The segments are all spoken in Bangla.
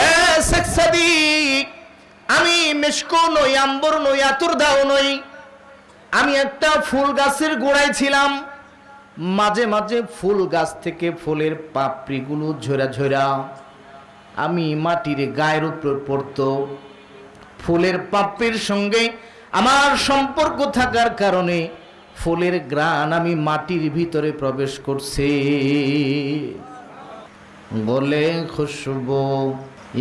এ শেখ সাদিক, আমি মেশকো নই, আম্বর নই, আতুর দাও নই। আমি একটা ফুল গাছের গোড়ায় ছিলাম। মাঝে মাঝে ফুল গাছ থেকে ফুলের পাপড়িগুলো ঝরা ঝরা আমি মাটির গায়ের উপর পড়তো। ফুলের পাপড়ির সঙ্গে আমার সম্পর্ক থাকার কারণে ফুলের ঘ্রাণ আমি মাটির ভিতরে প্রবেশ করছে। বলে খুশবু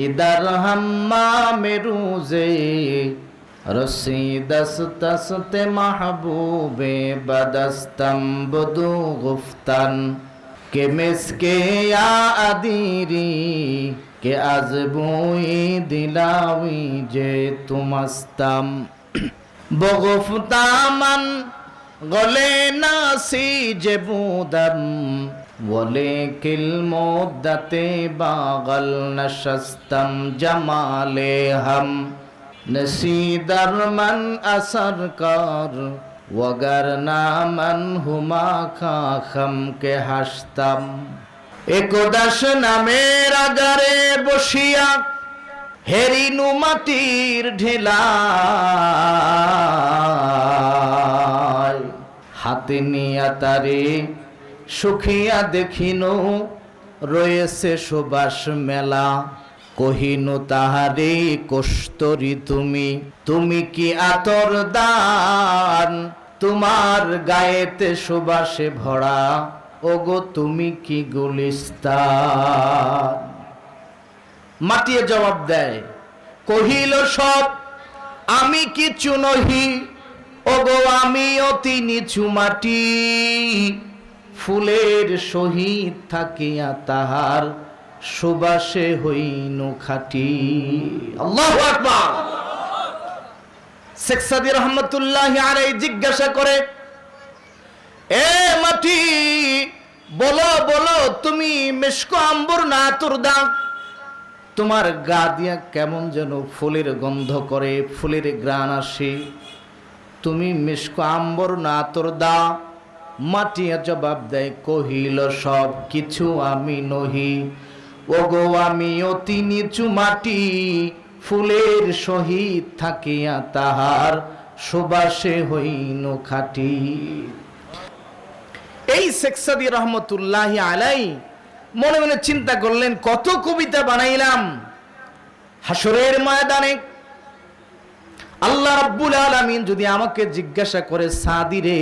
ইদার হাম্মা মেরুজে রসি দস্তে মাহবুবে বদস্তম বদু গুফতান কে মিসকে ইয়া আদিরি কে আজবুই দিলাওই যে তুমস্তম বগুফতামান গলে নাসি যে বুদম বলে কিল মুদ্দতে বাগল নশস্তম জমালে হম নসিদর মন আসর কর वगर नामन हुमा खाखम के हस्तम एकोदश नामेर आगारे बसिया हेरिनु माटिर ढेलाय हाथे निया तारे सुखिया देखिनो रयेছে सुबास मेला কহিনু তাহারে কস্তরি তুমি তুমি কি আতর দান তোমার গায়েতে সুবাসে ভরা ওগো তুমি কি গুলিস্তান। মাটিয়ে জবাব দেয়, কহিল সব আমি কিছু নহি ওগো আমি অতি নিচু মাটি ফুলের সহিত থাকিয়া তাহার সুবাসে হইনু খাটি। আল্লাহু আকবার। শেখ সাদী রহমাতুল্লাহি আলাইহি জিজ্ঞাসা করে, এ মাটি বলো বলো তুমি মেশকো আম্বর না আতর দাও? তোমার গা দিয়া কেমন যেন ফুলের গন্ধ করে, ফুলের ঘ্রাণ আসে, তুমি মেশকো আম্বর না আতর দাও? মাটি জবাব দেয়, কহিল সব কিছু আমি নহি ওগো আমি অতি নিচু মাটি ফুলের সহিত থাকিয়া তাহার সুবাসে হইনু খাটি। এই শেখ সাদী রহমতুল্লাহি আলাইহি মনে মনে চিন্তা করলেন, কত কবিতা বানাইলাম হাসরের ময়দানে আল্লাহ রাব্বুল আলামিন যদি আমাকে জিজ্ঞাসা করে, সাদী রে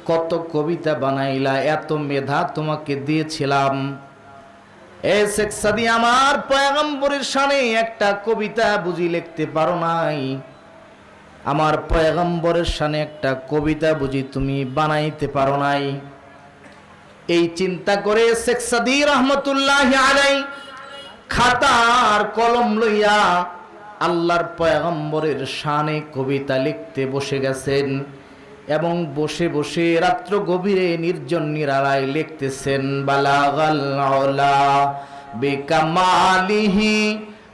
কত কবিতা বানাইলা, এত মেধা তোমাকে দিয়েছিলাম, এ শেখ সাদী আমার পয়গম্বরের শানে একটা কবিতা বুঝি লিখতে পারো নাই? আমার পয়গম্বরের শানে একটা কবিতা বুঝি তুমি বানাইতে পারো নাই? এই চিন্তা করে শেখ সাদী রহমতুল্লাহি আলাইহি খাতার কলম লইয়া আল্লাহর পয়গম্বরের শানে কবিতা লিখতে বসে গেছেন এবং বসে বসে রাত্র গভীরে নির্জন নিরালায় লিখতেছেন। বালাগাল উলা বিকামালিহি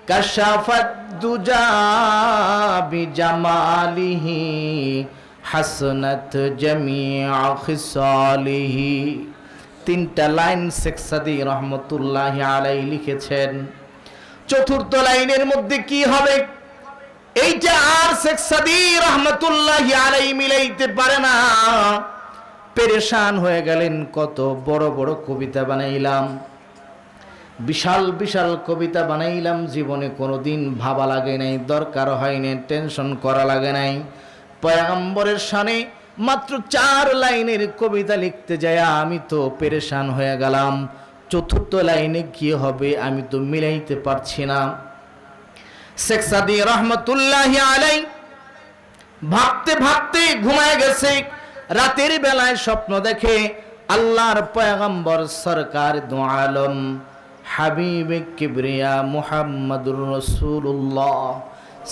কাশাফাত দুজা বিজামালিহি হাসনাত জামিআ খিসালিহি। তিনটা লাইন শেখ সাদী রহমতুল্লাহি আলাইহি লিখেছেন। চতুর্থ লাইনের মধ্যে কি হবে এইটা আর শেখ সাদী রহমতুল্লাহি আলাইহি মিলাইতে পারে না। পেরেশান হয়ে গেলেন, কত বড় বড় কবিতা বানাইলাম, বিশাল বিশাল কবিতা বানাইলাম, জীবনে কোনোদিন ভাবা লাগে নাই, দরকার হয় নাই, টেনশন করা লাগে নাই। পয়গম্বরের শানে মাত্র 4 লাইনের কবিতা লিখতে যায় আমি তো পেরেশান হয়ে গেলাম। চতুর্থ লাইনে কি হবে আমি তো মিলাইতে পারছি না। শেখ সাদী রহমতুল্লাহি আলাইহি ভাবতে ভাবতে ঘুমায় গেছে। রাতের বেলায় স্বপ্ন দেখে আল্লাহর পয়গম্বর সরকার দু আলম হাবিবে কিবরিয়া মুহাম্মাদুর রাসূলুল্লাহ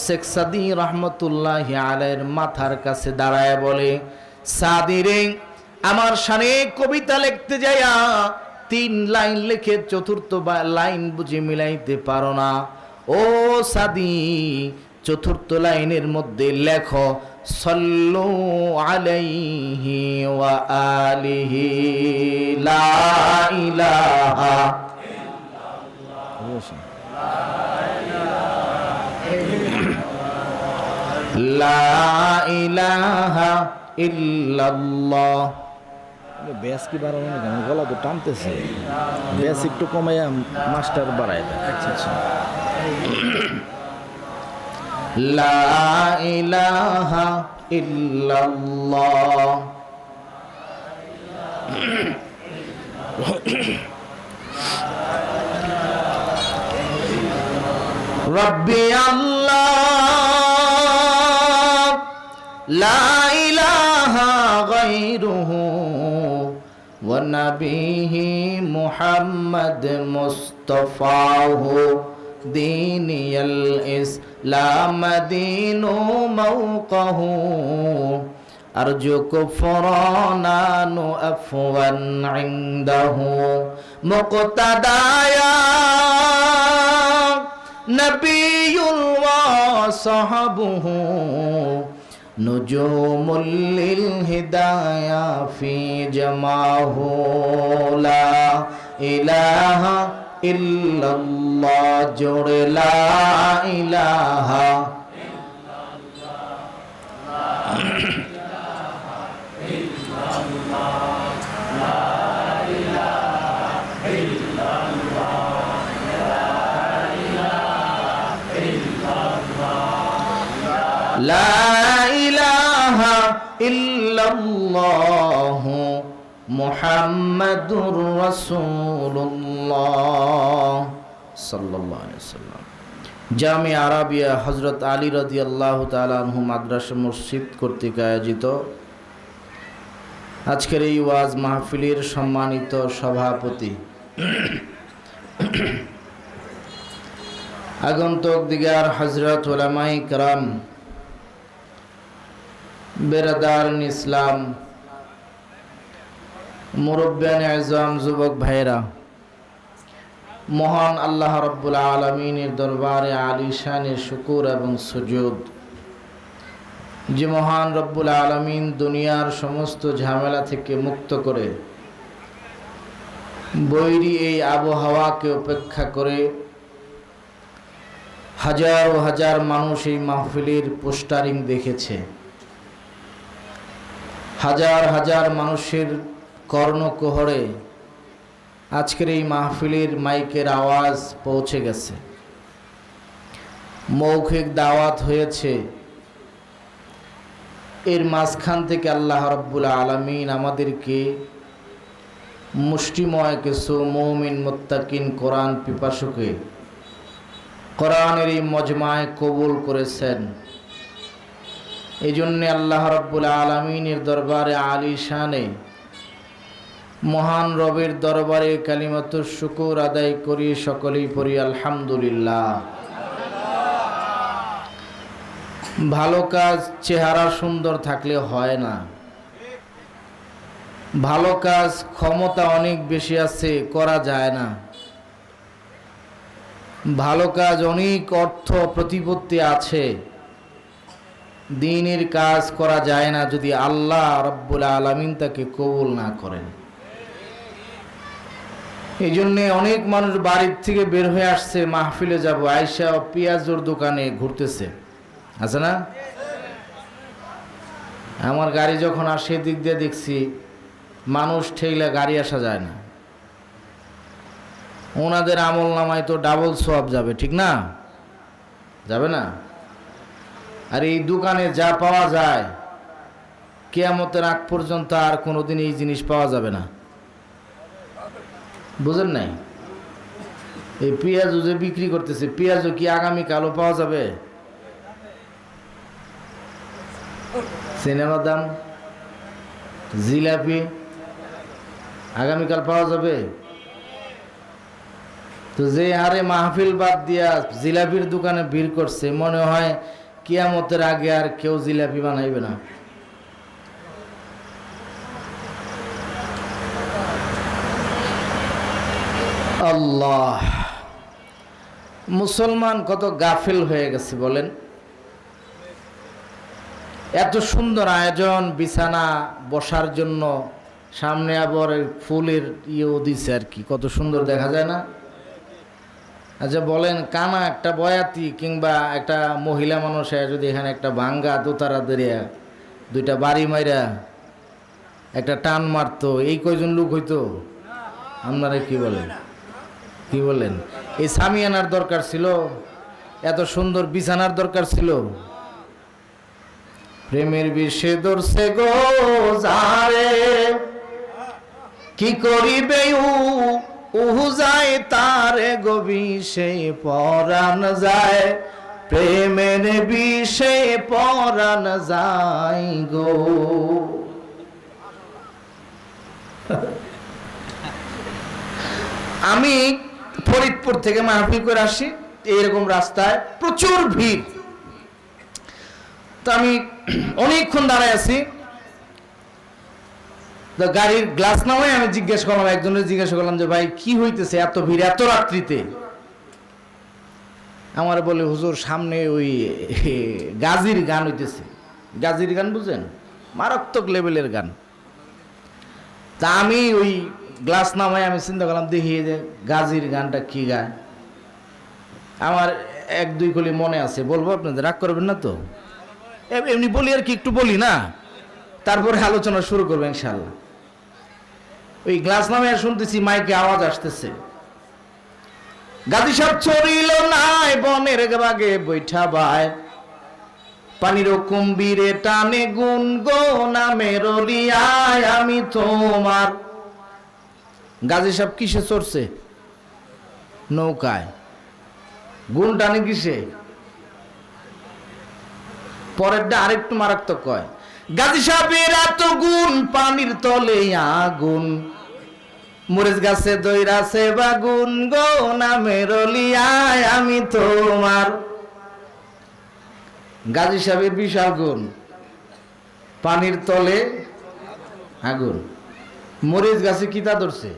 শেখ সাদী রহমতুল্লাহি আলাইহির মাথার কাছে দাঁড়ায় বলে, সাদী রে আমার শানে কবিতা লিখতে যায়া 3 লাইন লিখে চতুর্থ লাইন বুঝে মিলাইতে পারো না? ও সাদী চতুর্থ লাইনের মধ্যে লেখো সাল্লু আলাইহি ওয়া আলিহি লা ইলাহা লা ইলাহা ইল্লাল্লাহ। ব্যাস কি বাড়ানো না কেন? গলা তো টানতেছে, ব্যাস একটু কমাইয়া মাস্টার বাড়ায় দেয়। আচ্ছা আচ্ছা। লা ইলাহা ইল্লাল্লাহ। রব্বি আল্লাহ লা ইলাহা গায়রুহু ওয়া নবিহি মুহাম্মদ মুস্তাফাহু দীনিয়াল ইসলাম দীনু মাওকাহু আরজু কুফরানানু আফওয়ান ইনদাহু মুক্তাদায়া নবিয়ুল ওয়া সাহাবুহু নুজুমুল লিল হিদায়া ফি জামাহু লা ইলাহা ইল্লাল্লাহ জোড়ে লা ইলাহা লা ইলাহা ইল্লাল্লাহ মুহাম্মাদুর রাসূলুল্লাহ সাল্লাল্লাহু আলাইহি ওয়াসাল্লাম। জামিয়া আরাবিয়া হযরত আলী রাদিয়াল্লাহু তাআলা আনহু মাদ্রাসা মসজিদ কর্তৃক আয়োজিত আজকের এই ওয়াজ মাহফিলের সম্মানিত সভাপতি, আগন্তুক দিগার হযরত উলামায়ে কেরাম, বেরাদারুল ইসলাম, মুরব্বিয়ান আযম, যুবক ভাইরা, মহান আল্লাহ রাব্বুল আলামিনের দরবারে আলিশানে শুকর এবং সুজুদ যে মহান রব্বুল আলামিন দুনিয়ার সমস্ত ঝামেলা থেকে মুক্ত করে বৈরী এই আবহাওয়াকে উপেক্ষা করে হাজার ও হাজার মানুষ এই মাহফিলের পোস্টারিং দেখেছে, হাজার হাজার মানুষের কর্ণকুহরে আজকের এই মাহফিলের মাইকের আওয়াজ পৌঁছে গেছে, মৌখিক দাওয়াত হয়েছে। এর মাঝখান থেকে আল্লাহ রাব্বুল আলামিন আমাদেরকে মুষ্টিময় কিছু মুমিন মুত্তাকিন কোরআন পিপাসুকে কোরআনের এই মজমায় কবুল করেছেন। এই জন্যে আল্লাহ রাব্বুল আলামিনের দরবারে আলিশানে মহান রবের দরবারে কালিমাতুশ শুকর আদায় করি, সকলেই পড়ি আলহামদুলিল্লাহ। ভালো কাজ চেহারা সুন্দর থাকলে হয় না, ভালো কাজ ক্ষমতা অনেক বেশি আছে করা যায় না, ভালো কাজ অনেক অর্থ প্রতিপত্তি আছে, দ্বীনের কাজ করা যায় না যদি আল্লাহ রাব্বুল আলামিন তাকে কবুল না করেন। এই জন্যে অনেক মানুষ বাড়ির থেকে বের হয়ে আসছে মাহফিলে যাব, আয়সা পেঁয়াজুর দোকানে ঘুরতেছে, আছে না? আমার গাড়ি যখন আসে দিক দিয়ে দেখছি মানুষ ঠেলে গাড়ি আসা যায় না। ওনাদের আমল নামায় তো ডাবল সওয়াব যাবে, ঠিক না? যাবে না? আর এই দোকানে যা পাওয়া যায় কিয়ামতের আগ পর্যন্ত আর কোনোদিন এই জিনিস পাওয়া যাবে না, বুঝেন নাই? এই পেঁয়াজও যে বিক্রি করতেছে, পেঁয়াজও কি আগামীকালও পাওয়া যাবে? সিনেমার দাম, জিলাপি আগামীকাল পাওয়া যাবে? তো যে হারে মাহফিল বাদ দিয়া জিলাপির দোকানে ভিড় করছে, মনে হয় কিয়ামতের আগে আর কেউ জিলাপি বানাইবে না। আল্লাহ, মুসলমান কত গাফিল হয়ে গেছে বলেন। এত সুন্দর আয়োজন, বিছানা বসার জন্য, সামনে আবার ফুলের ইয়েও দিছে আর কি, কত সুন্দর দেখা যায় না? আচ্ছা বলেন, কানা একটা বয়াতি কিংবা একটা মহিলা মানুষ যদি এখানে একটা ভাঙ্গা দোতারা দেরিয়া দুইটা বাড়ি মাইরা একটা টান মারতো, এই কয়জন লোক হইতো? আপনারা কি বলেন, কি বলেন? এই সামিয়ানার দরকার ছিল? এত সুন্দর বিছানার দরকার ছিল? প্রেমের বিষে ধরছে গো যারে, কি করিবে উহু যায় তারে গো বিষে পরাণ যায়, প্রেমের বিষে পরাণ যায় গো। আমি ফরিদপুর থেকে মাহফিল করে আসি, এইরকম রাস্তায় প্রচুর ভিড়। তো আমি অনেকক্ষণ দাঁড়ায় আছি, তো গাড়ির গ্লাস নামায় আমি জিজ্ঞেস করলাম, একজনের জিজ্ঞেস করলাম যে ভাই কি হইতেছে এত ভিড় এত রাত্রিতে? আমার বলে হুজুর সামনে ওই গাজীর গান হইতেছে। গাজীর গান বুঝেন? মারাত্মক লেভেলের গান। তা আমি ওই গ্লাস নামায় আমি চিন্তা করলাম দেখি যে গাজীর গানটা কি গায়। আমার এক দুই কলি মনে আছে, বলবো আপনাদের, রাগ করবেন না তো? এমনি বলি আর কি, একটু বলি না, তারপরে আলোচনা শুরু করবো ইনশাল্লাহ। ওই গ্লাস নামে শুনতেছি মাইকে আওয়াজ আসতেছে, গাজী সাহেব চরিল নাই বনের বাগে বৈঠা বায়, পানির কুম্ভীরে টানে গুন গো নামের লিয়ায় আমি তোমার। গাজী সাহেব কিসে চড়ছে? নৌকায়। গুণ টানে কিসে? পরেরটা আরেকটু মারাত্মক কয়, গাজী সাহেবের এত গুণ পানির তলে আগুন, মরিচ গাছে দইরাছে বাগুন গো নামের লিয়ায় আমি তোমার। গাজী সাহেবের বিশাল গুণ, পানির তলে আগুন, মরিচ গাছে কিতা ধরছে।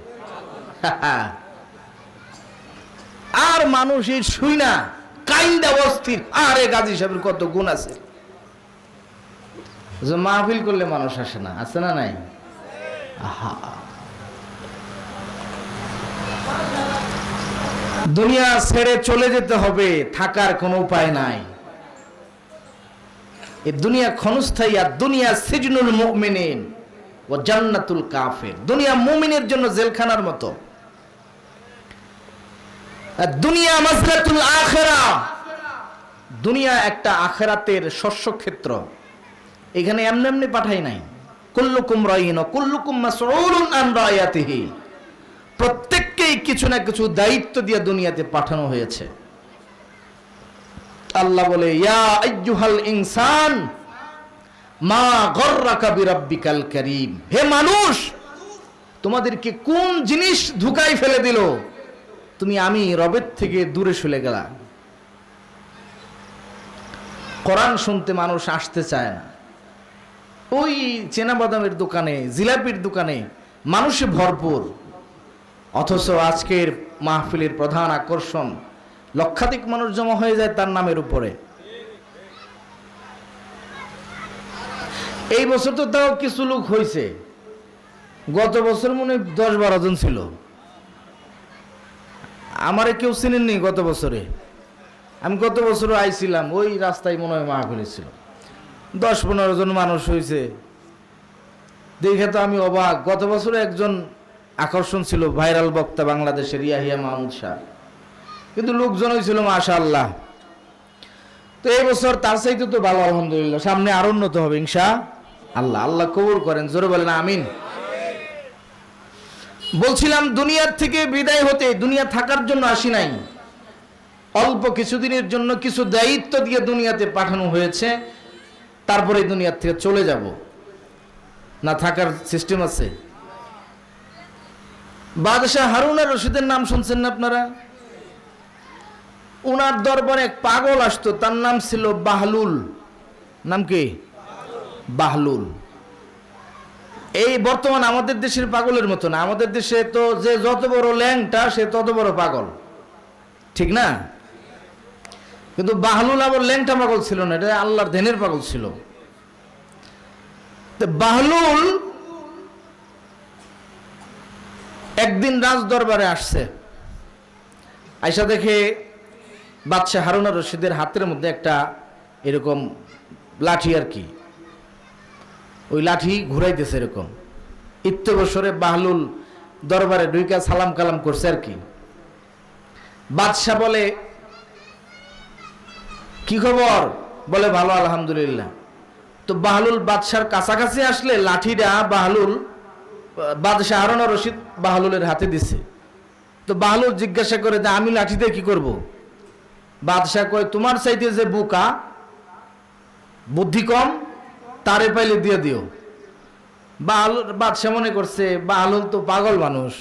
আর মানুষ এই শুই না কাইন্দা অস্থির, আরে গাজী সাহেবের কত গুণ আছে। মাহফিল করলে মানুষ আসে না, আছে না নাই? আহা, দুনিয়া ছেড়ে চলে যেতে হবে, থাকার কোনো উপায় নাই। এই দুনিয়া ক্ষণস্থায়ী, আর দুনিয়া সিজনুল মুমিনিন ও জান্নাতুল কাফির। দুনিয়া মুমিনের জন্য জেলখানার মতো, আর দুনিয়া মাজরাতুল আখিরা, দুনিয়া একটা আখিরাতের শস্যক্ষেত্র। এখানে এমনি এমনি পাঠাই নাই। কুল্লুকুম রাইন ওয়া কুল্লুকুম মাসউলুন আন রায়াতিহি, প্রত্যেককেই কিছু না কিছু দায়িত্ব দিয়ে দুনিয়াতে পাঠানো হয়েছে। আল্লাহ বলে, ইয়া আইয়ুহাল ইনসান মা গররাকা বিরাব্বিকাল কারীম, হে মানুষ তোমাদেরকে কোন জিনিস ধোঁকায় ফেলে দিল, তুমি আমি রবের থেকে দূরে সরে গেলা। কোরআন শুনতে মানুষ আসতে চায় না। ওই চেনা বাদামের দোকানে, জিলাপির দোকানে মানুষে ভরপুর, অথচ আজকের মাহফিলের প্রধান আকর্ষণ লক্ষাধিক মানুষ জমা হয়ে যায় তার নামের উপরে। এই বছর তো তাও কিছু লোক হয়েছে, গত বছর মনে 10-12 জন ছিল। আমারে কেউ চিনেননি গত বছরে? আমি গত বছরও আইছিলাম, ওই রাস্তায় মনে হয় মাহফিল ছিল, 10-15 জন মানুষ হয়েছে। দেখে তো আমি অবাক। গত বছর একজন আকর্ষণ ছিল, ভাইরাল বক্তা বাংলাদেশের ইয়াহিয়া মাহমুদ শাহ, কিন্তু লোকজন হয়েছিল মাশাআল্লাহ। তো এই বছর তার চাইতে তো ভালো, আলহামদুলিল্লাহ। সামনে আরো উন্নত হবে ইনশাআল্লাহ। আল্লাহ কবুল করেন, জোরে বলেন আমিন। বলছিলাম দুনিয়ার থেকে বিদায় হতে, দুনিয়া থাকার জন্য আসি নাই, অল্প কিছুদিনের জন্য কিছু দায়িত্ব দিয়ে দুনিয়াতে পাঠানো হয়েছে, তারপরে দুনিয়ার থেকে চলে যাব। না থাকার সিস্টেম আছে। বাদশাহ হারুন আর রশিদের নাম শুনছেন না আপনারা? উনার দরবারে এক পাগল আসতো, তার নাম ছিল বাহলুল। নাম কি? বাহলুল। এই বর্তমান আমাদের দেশের পাগলের মতো না। আমাদের দেশে তো যে যত বড় ল্যাংটা সে তত বড় পাগল, ঠিক না? কিন্তু বাহলুল আবার ল্যাংটা পাগল ছিল না, এটা আল্লাহর ধ্যানের পাগল ছিল। বাহলুল একদিন রাজ দরবারে আসছে। আয়সা দেখে বাদশাহ হারুন আর রশিদের হাতের মধ্যে একটা এরকম লাঠি আর কি, ওই লাঠি ঘুরাইতেছে এরকম। ইত্যবসরে বাহলুল দরবারে ঢুইকা সালাম কালাম করছে আর কি। বাদশাহ বলে, কি খবর? বলে, ভালো আলহামদুলিল্লাহ। তো বাহলুল বাদশার কাছাকাছি আসলে লাঠিটা বাদশাহ হারুন আর রশিদ বাহলুলের হাতে দিছে। তো বাহলুল জিজ্ঞাসা করে যে আমি লাঠি দিয়ে কি করব? বাদশাহ কয়, তোমার চাইতে যে বোকা, বুদ্ধি কম, তারে পাইলে দিয়ে দিও। বাদশাহ মনে করছে বাহলুল তো পাগল মানুষ,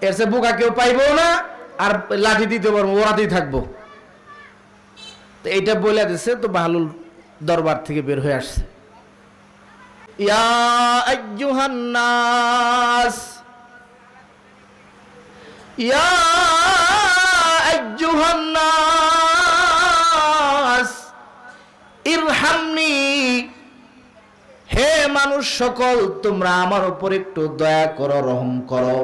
এর সে বোকা কেউ পাইবো না, আর লাঠি দিতে পারবো, ওরাতেই থাকবো। তো এইটা বলে দিছে। তো বাহলুল দরবার থেকে বের হয়ে আসছে। ইয়া আইয়ুহান নাস, ইয়া আইয়ুহান নাস ইরহামনি, হে মানুষ সকল, তোমরা আমার উপর একটু দয়া করো, রহম করো।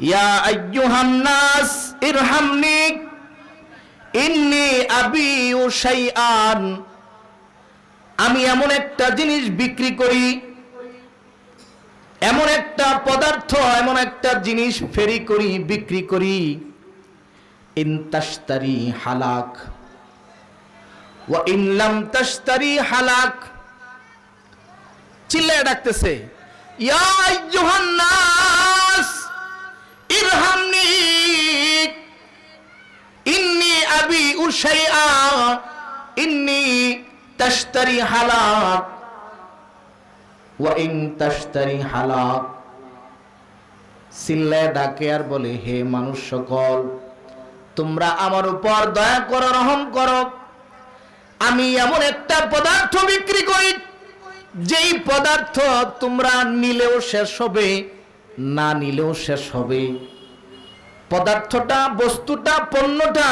ইয়া আইয়ুহান নাস ইরহামনি ইন্নী আবিউ শাইআন, আমি এমন একটা জিনিস বিক্রি করি, এমন একটা পদার্থ, এমন একটা জিনিস ফেরি করি, বিক্রি করি। ইন তাশতারি হালাক ওয়া ইন লাম তাশতারি হালাক। চিল্লায় ডাকতেছে, ইয়া আইয়ুহান নাস ইরহামনি ইন্নী আবিউ শাইআ ইন্নী তাশতারি হালাক ওয়া ইন তাশতারি হালাক। চিল্লায় ডাকে আর বলে, হে মানুষ সকল, তোমরা আমার উপর দয়া করো, রহম করো। আমি এমন একটা পদার্থ বিক্রি করি, যেই পদার্থ তোমরা নিলেও শেষ হবে, না নিলেও শেষ হবে। পদার্থটা, বস্তুটা, পণ্যটা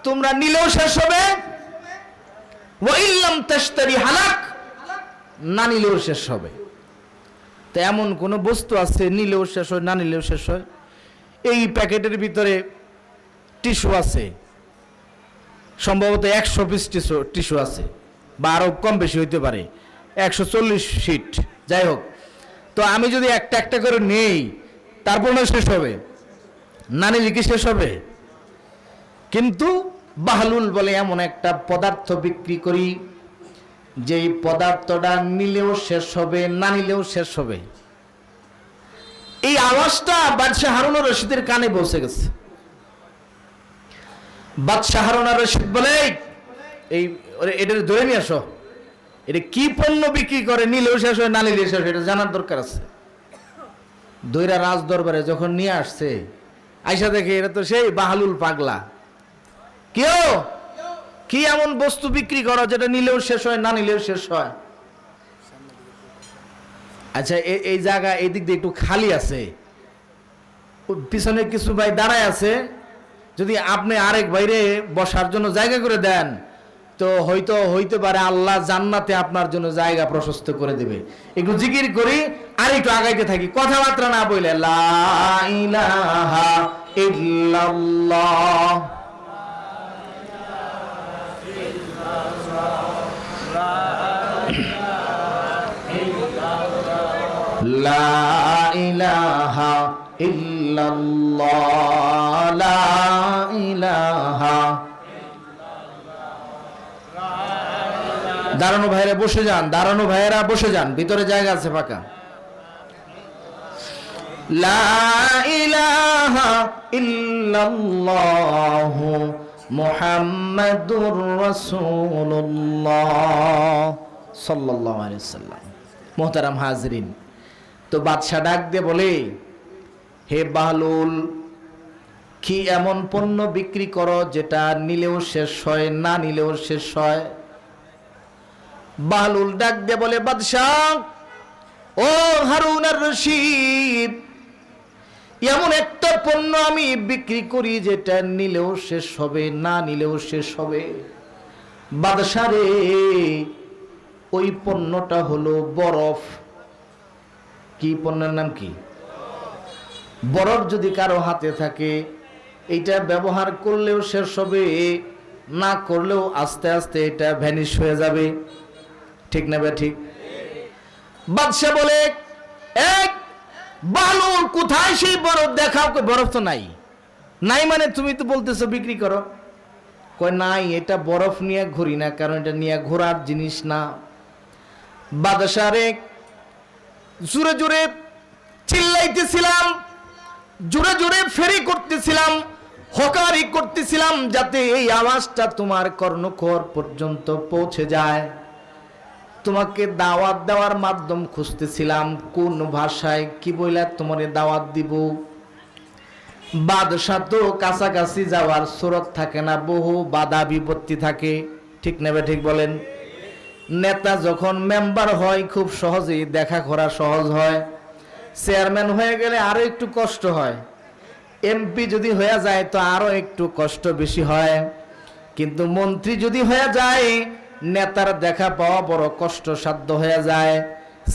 তোমরা নিলেও শেষ হবে, ওয়া ইল্লাম তাশতারি হালাক, না নিলেও শেষ হবে। তো এমন কোন বস্তু আছে নিলেও শেষ হয়, না নিলেও শেষ হয়? এই প্যাকেটের ভিতরে টিস্যু আছে, সম্ভবত 100 পিস টিস্যু আছে, বা আরো কম বেশি হইতে পারে, 140 শিট, যাই হোক। তো আমি যদি একটা একটা করে নেই, তারপর না শেষ হবে, না নিলে কি শেষ হবে? কিন্তু বাহলুল বলে, এমন একটা পদার্থ বিক্রি করি, যেই পদার্থটা নিলেও শেষ হবে, না নিলেও শেষ হবে। এই আওয়াজটা বাদশাহ হারুন আর রশিদের কানে পৌঁছে গেছে। বাদশাহ হারুন আর রশিদ বলে, এটা ধরে নিয়ে আসো, এটা কি পণ্য বিক্রি করে, নিলেও শেষ হয়, না নিলেও শেষ হয়, এটা জানার দরকার আছে। দৈরা রাজ দরবারে যখন নিয়ে আসছে, আয়সা দেখে এটা তো সেই বাহলুল পাগলা। কেউ কি এমন বস্তু বিক্রি করো যেটা নিলেও শেষ হয়, না নিলেও শেষ হয়? আচ্ছা, এই জায়গা এই দিক দিয়ে একটু খালি আছে, পিছনে কিছু ভাই দাঁড়ায় আছে, যদি আপনি আরেক বাইরে বসার জন্য জায়গা করে দেন, তো হয়তো হইতে পারে আল্লাহ জান্নাতে আপনার জন্য জায়গা প্রশস্ত করে দিবে। একটু জিকির করি আর একটু আগাইতে থাকি, কথাবার্তা না বলে। লা ইলাহা ইল্লাল্লাহ, লা ইলাহা ইল্লাল্লাহ, লা ইলাহা। দাঁড়ানো ভাইরা বসে যান, দাঁড়ানো ভাইয়েরা বসে যান, ভিতরে জায়গা আছে ফাঁকা। লা ইলাহা ইল্লাল্লাহ মুহাম্মাদুর রাসূলুল্লাহ সাল্লাল্লাহু আলাইহি ওয়াসাল্লাম। মোহতারাম হাজরিন, তো বাদশা ডাক দিয়ে বলে, হে বাহলুল, কি এমন পণ্য বিক্রি করো যেটা নিলেও শেষ হয়, না নিলেও শেষ হয়? বাহলুল ডাক দিয়ে বলে, বাদশাহ, ও হারুন আর রশিদ, এমন একটা পণ্য আমি বিক্রি করি যেটা নিলেও শেষ হবে, না নিলেও শেষ হবে। বাদশা রে, ওই পণ্যটা হলো বরফ। কি পণ্যের নাম কি? বরফ যদি কারো হাতে থাকে এইটা ব্যবহার করলেও শেষ হবে, না করলেও আস্তে আস্তে এটা ভ্যানিশ হয়ে যাবে। ঠিক না ঠিক? বাদশা বলে, এক বালুর কোথায় সেই বরফ দেখাও। বরফ তো নাই। নাই মানে তুমি তো বলতেছো বিক্রি করো। কয় নাই, এটা বরফ নিয়ে ঘুরি না, কারণ এটা নিয়ে ঘোরার জিনিস না। বাদশারে জোরে জোরে চিল্লাইতেছিলাম, জোরে জোরে ফেরি করতেছিলাম, হকারি করতেছিলাম, যাতে এই আওয়াজটা তোমার কর্ণকর পর্যন্ত পৌঁছে যায়। তোমাকে দাওয়াত দেওয়ার মাধ্যম খুঁজতেছিলাম, কোন ভাষায় কি বইলা তোমারে দাওয়াত দিব। বাদশা তো কাছাকাছি যাওয়ার সুরত থাকে না, বহু বাধা বিপত্তি থাকে। ঠিক নেবে ঠিক বলেন? নেতা যখন মেম্বার হয় খুব সহজেই দেখা করা সহজ হয়, চেয়ারম্যান হয়ে গেলে আরো একটু কষ্ট হয়, এমপি যদি হয়ে যায় তো আরো একটু কষ্ট বেশি হয়, কিন্তু মন্ত্রী যদি হয়ে যায় নেতার দেখা পাওয়া বড় কষ্টসাধ্য হয়ে যায়,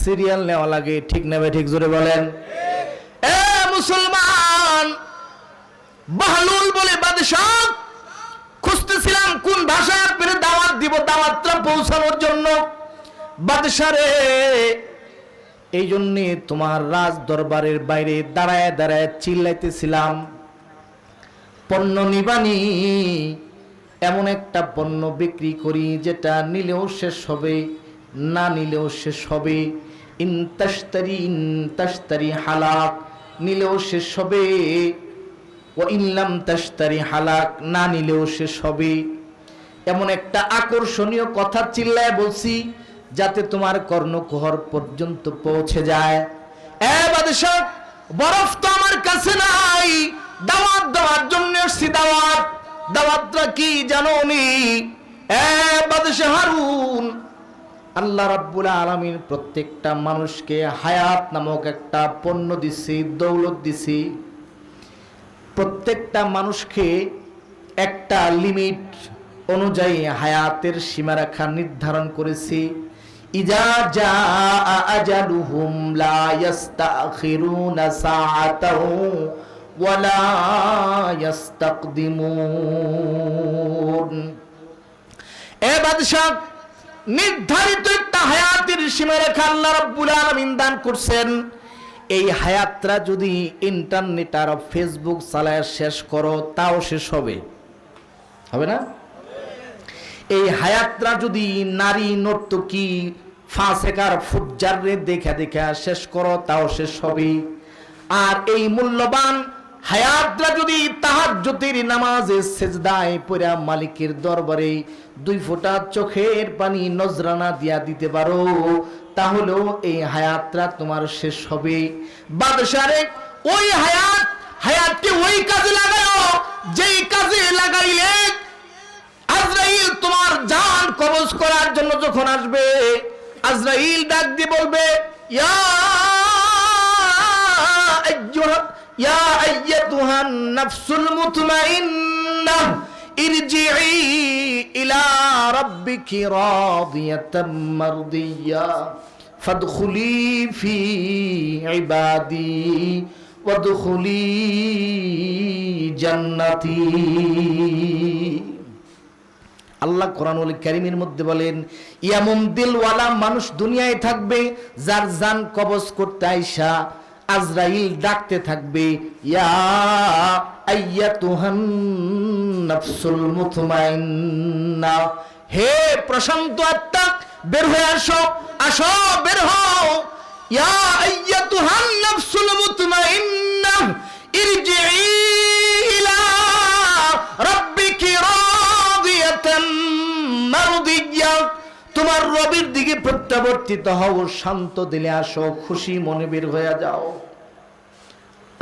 সিরিয়াল নেওয়া লাগে। ঠিক নেবে ঠিক জোরে বলেন? এ মুসলমান, বাহলুল বলে বাদশাহ খুঁজতেছিলাম কোন ভাষায় আপনার দাওয়াত দিব, দাওয়াতটা পৌঁছানোর জন্য। বাদশাহ রে, এই জন্যে তোমার রাজ দরবারের বাইরে দাঁড়ায় দাঁড়ায় চিল্লাইতেছিলাম, পণ্য নিবানি, এমন একটা পণ্য বিক্রি করি যেটা নিলেও শেষ হবে, না নিলেও শেষ হবে। ইনতাশতারি হালাক, নিলেও শেষ হবে, ও ইনলাম তাশতারি হালাক, না নিলেও শেষ হবে। এমন একটা আকর্ষণীয় কথা চিল্লায় বলছি যাতে তোমার কর্ণকুহর পর্যন্ত পৌঁছে যায়। এ বাদশা, বরফ তো আমার কাছে নাই, দাওয়াত দেওয়ার জন্য এসেছি। দাওয়াতটা কি জানো নি? এ বাদশা হারুন, আল্লাহ রাব্বুল আলামিন প্রত্যেকটা মানুষকে হায়াত নামক একটা পণ্য দিছি, দৌলত দিছি। প্রত্যেকটা মানুষকে একটা লিমিট অনুযায়ী হায়াতের সীমারেখা নির্ধারণ করেছি। ইজা জাআ আজালুহুম লা ইস্তাখিরুনা সাআতাও ওয়া লা ইস্তাকদিমুন। এ বাদশা, নির্ধারিত একটা হায়াতের সীমারেখা আল্লাহ রাব্বুল আলামিন দান করছেন। এই হায়াতটা যদি ইন্টারনেট আর ফেসবুক চালায় শেষ করো তাও শেষ হবে, হবে না? এই হায়াতটা যদি নারী নর্তকী ফাসেকার ফুজ্জাররে দেখা দেখা শেষ করো তাও শেষ হবে। আর এই মূল্যবান হায়াতটা যদি তাহাজ্জুদের নামাজে সেজদায় পড়া মালিকের দরবারে 2 ফোঁটা চোখের পানি নজরানা দিয়া দিতে পারো, তাহলেও এই হায়াতটা তোমার শেষ হবে। বাদশারে, ওই হায়াতকে ওই কাজে লাগাও যেই কাজে লাগাইলে আজরাইল তোমার জান কবজ করার জন্য যখন আসবে, আজরাইল ডাক দিয়ে বলবে, ইয়া আইয়াতুহান নাফসুল মুতমাইন্নাহ ইরজিই ইলা রাব্বিকি রাদিয়াতাম মারদিয়া ফাদখুলি ফি ইবাদি ওয়াদখুলি জান্নাতি। আল্লাহ কোরআনুল কারীমের মধ্যে বলেন, এমন দিলওয়ালা মানুষ দুনিয়ায় থাকবে যার জান কবজ করতে আইসা আজরাইল ডাকতে থাকবে, ইয়া আইয়াতুহান নাফসুল মুতমাইন্না, হে প্রশান্ত আত্মা বের হয়ে আসো, আসো বের হও। ইয়া আইয়াতুহান নাফসুল মুতমাইন্না ইরজিই ইলা রাব্বিকি রাদিয়াতাম মারদিয়া, তোমার রবের দিকে প্রত্যাবর্তিত হও, শান্ত দিলে আসো, খুশি মনে বের হয়ে যাও।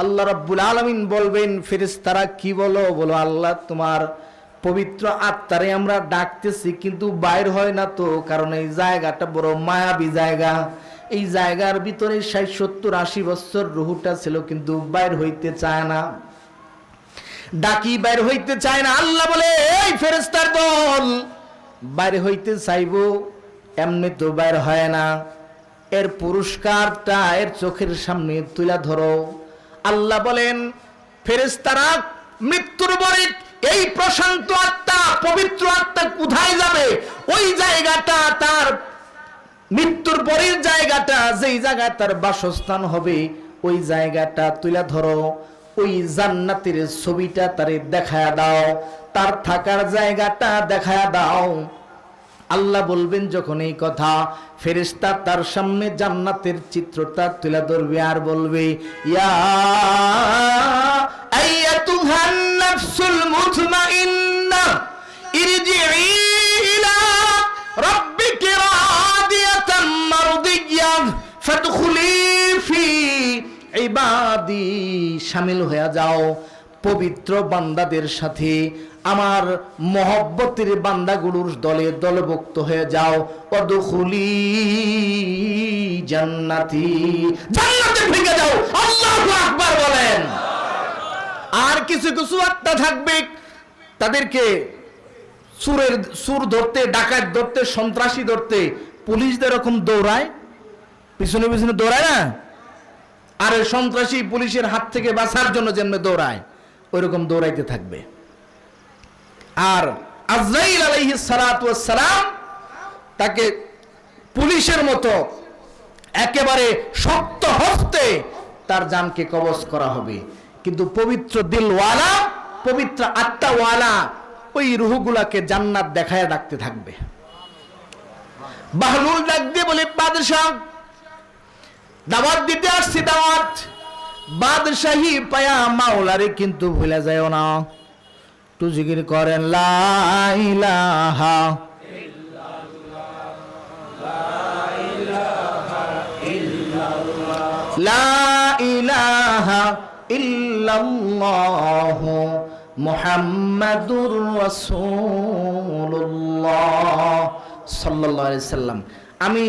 আল্লাহ রাব্বুল আলামিন বলবেন, ফেরেশতারা কি বলো? বলো, আল্লাহ তোমার পবিত্র আত্মারে আমরা ডাকতেছি কিন্তু বাইর হয় না তো, কারণ এই জায়গাটা বড় মায়াবী জায়গা। এই জায়গার ভিতরে 60, 70, 80 বছর রুহুটা ছিল কিন্তু বাইর হইতে চায় না, ডাকি বাইর হইতে চায় না। আল্লাহ বলে, এই ফেরেশতার দল, বাইর হইতে চাইবো এমনি তো বাইর হয় না, এর পুরস্কারটা এর চোখের সামনে তুলে ধরো। আল্লাহ বলেন ফেরেশতারা মৃত্যুর পরে এই প্রশান্ত আত্মা পবিত্র আত্মা কোথায় যাবে? ওই জায়গাটা তার মৃত্যুর পরের জায়গাটা, যেই জায়গায় তার বাসস্থান হবে, ওই জায়গাটা তুলে ধরো, ওই জান্নাতের ছবিটা তারে দেখায়া দাও, তার থাকার জায়গাটা দেখায়া দাও। আল্লাহ বলবেন যখন এই কথা, ফেরেশতা তার সামনে জান্নাতের চিত্রটা তুলে ধরবে আর বলবে, ইয়া আইয়াতুহান নাফসুল মুতমাইন্না ইরজিই ইলা রাব্বিকি রাদিয়াতাম মারদিয়াহ ফাদখুলি ফি ইবাদি, শামিল হয়ে যাও পবিত্র বান্দাদের সাথে, আমার মহব্বতের বান্দাগুলোর দলে দলভুক্ত হয়ে যাও। ওয়াদখুলি জান্নাতি, জান্নাতে ঢুকে যাও। আল্লাহু আকবার বলেন। আর কিছু কিছু আত্মা থাকবে, তাদেরকে চুর ধরতে, ডাকাত ধরতে, সন্ত্রাসী ধরতে পুলিশদের এরকম দৌড়ায়, পিছনে পিছনে দৌড়ায় না, আর সন্ত্রাসী পুলিশের হাত থেকে বাঁচার জন্য যেমন দৌড়ায়, ওইরকম দৌড়াইতে থাকবে। আর আজরাইল আলাইহিস সালাতু ওয়াস সালাম, তাকে পুলিশের মতো একেবারে শক্ত হস্তে তার জানকে কবজ করা হবে। কিন্তু পবিত্র দিলওয়ালা, পবিত্র আত্মাওয়ালা ওই রূহগুলাকে জান্নাত দেখায় ডাকতে থাকবে। বাহলুল ডাক দিয়ে বলে, বাদশাহ দাওয়াত দিতে আসছি, দাওয়াত। বাদশাহী পায়া মাওলারে কিন্তু ভুলে যায় না, একটু জিকির করেন লা ইলাহা লা ইলাহা ইল্লাল্লাহু মুহাম্মাদুর রাসূলুল্লাহ সাল্লাল্লাহু আলাইহি সাল্লাম। আমি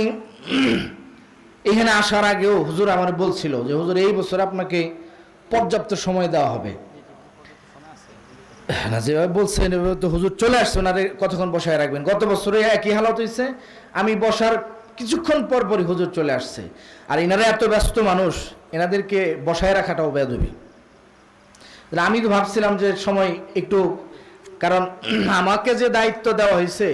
এখানে আসার আগেও হুজুর আমার বলছিল যে হুজুর এই বছর আপনাকে পর্যাপ্ত সময় দেওয়া হবে না, যেভাবে বলছেন তো হুজুর চলে আসছেন, আর কতক্ষণ বসায় রাখবেন? গত বছরে একই হালত হয়েছে, আমি বসার কিছুক্ষণ পর পরই হুজুর চলে আসছে। আর এনারা এত ব্যস্ত মানুষ, এনাদেরকে বসায় রাখাটাও বেয়াদবি। আমি তো ভাবছিলাম যে সময় একটু, কারণ আমাকে যে দায়িত্ব দেওয়া হয়েছে